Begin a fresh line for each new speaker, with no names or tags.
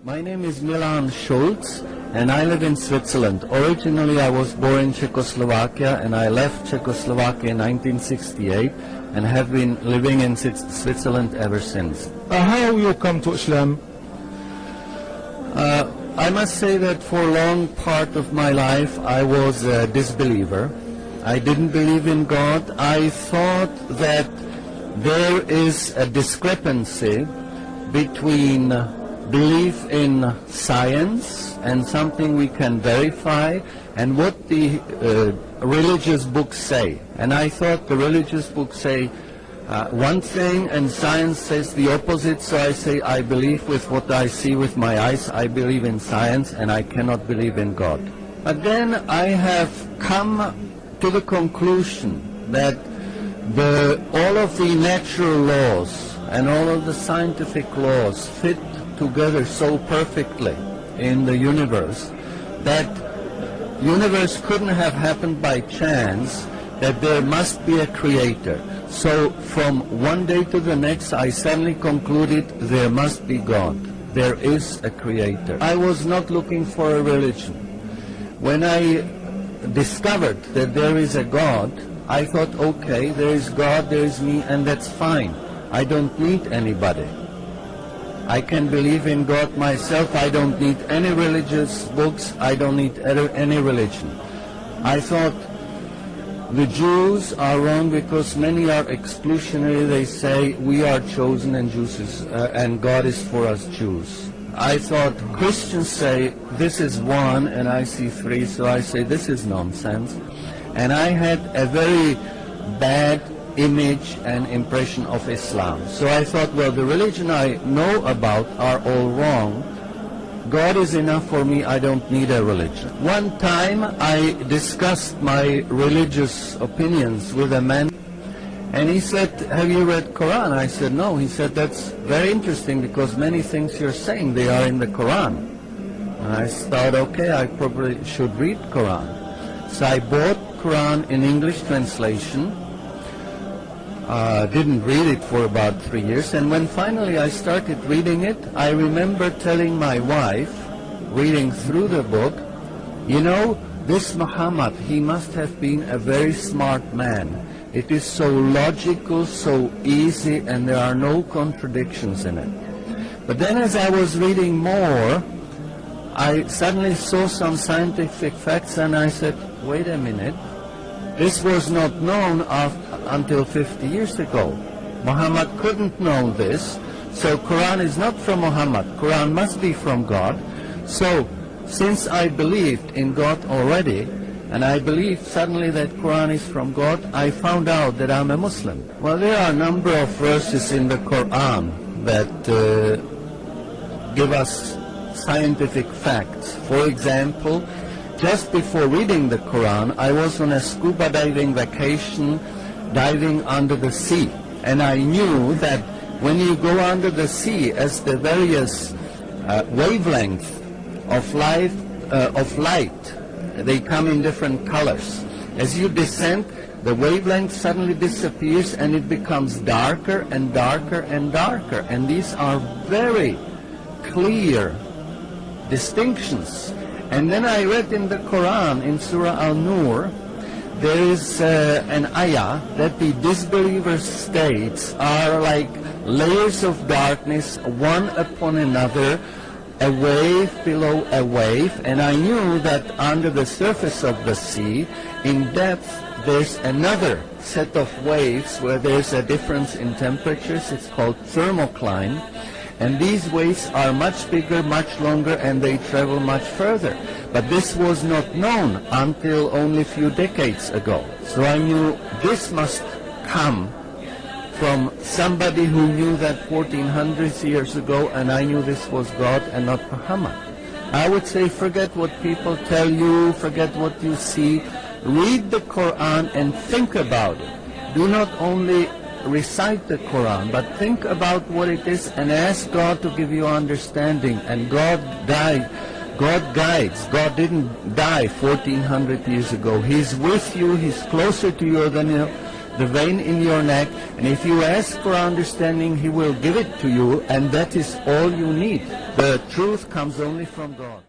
My name is Milan Schulz, and I live in Switzerland. Originally, I was born in Czechoslovakia, and I left Czechoslovakia in 1968, and have been living in Switzerland ever since.
How you come to Islam?
I must say that for a long part of my life, I was a disbeliever. I didn't believe in God. I thought that there is a discrepancy between belief in science and something we can verify and what the religious books say. And I thought the religious books say one thing and science says the opposite, so I say I believe with what I see with my eyes. I believe in science and I cannot believe in God. But then I have come to the conclusion that all of the natural laws and all of the scientific laws fit together so perfectly in the universe that universe couldn't have happened by chance, that there must be a creator. So from one day to the next I suddenly concluded there must be God. There is a creator. I was not looking for a religion. When I discovered that there is a God, I thought, okay, there is God, there is me, and that's fine. I don't need anybody. I can believe in God myself. I don't need any religious books. I don't need any religion. I thought the Jews are wrong because many are exclusionary. They say we are chosen and God is for us Jews. I thought Christians say this is one and I see three, so I say this is nonsense. And I had a very bad image and impression of Islam. So I thought, well, the religion I know about are all wrong. God is enough for me. I don't need a religion. One time I discussed my religious opinions with a man, and he said, have you read Quran? I said, no. He said, that's very interesting because many things you're saying, they are in the Quran. And I thought, okay, I probably should read Quran. So I bought Quran in English translation. Didn't read it for about 3 years, and when finally I started reading it, I remember telling my wife, reading through the book, you know, this Muhammad, he must have been a very smart man. It is so logical, so easy, and there are no contradictions in it. But then as I was reading more, I suddenly saw some scientific facts, and I said, wait a minute, this was not known until 50 years ago. Muhammad couldn't know this, so Quran is not from Muhammad. Quran must be from God. So since I believed in God already, and I believed suddenly that Quran is from God, I found out that I'm a Muslim. Well, there are a number of verses in the Quran that give us scientific facts. For example, just before reading the Quran, I was on a scuba diving vacation, diving under the sea. And I knew that when you go under the sea, as the various wavelengths of light, they come in different colors. As you descend, the wavelength suddenly disappears and it becomes darker and darker and darker. And these are very clear distinctions. And then I read in the Quran, in Surah Al-Nur, there is an ayah that the disbeliever states are like layers of darkness, one upon another, a wave below a wave. And I knew that under the surface of the sea, in depth, there's another set of waves where there's a difference in temperatures. It's called thermocline. And these waves are much bigger, much longer, and they travel much further. But this was not known until only a few decades ago. So I knew this must come from somebody who knew that 1400 years ago, and I knew this was God and not Muhammad. I would say forget what people tell you, forget what you see. Read the Quran and think about it. Do not only recite the Quran, but think about what it is and ask God to give you understanding. And God guides. God didn't die 1400 years ago. He's with you. He's closer to you the vein in your neck, and if you ask for understanding, He will give it to you, and that is all you need. The truth comes only from God.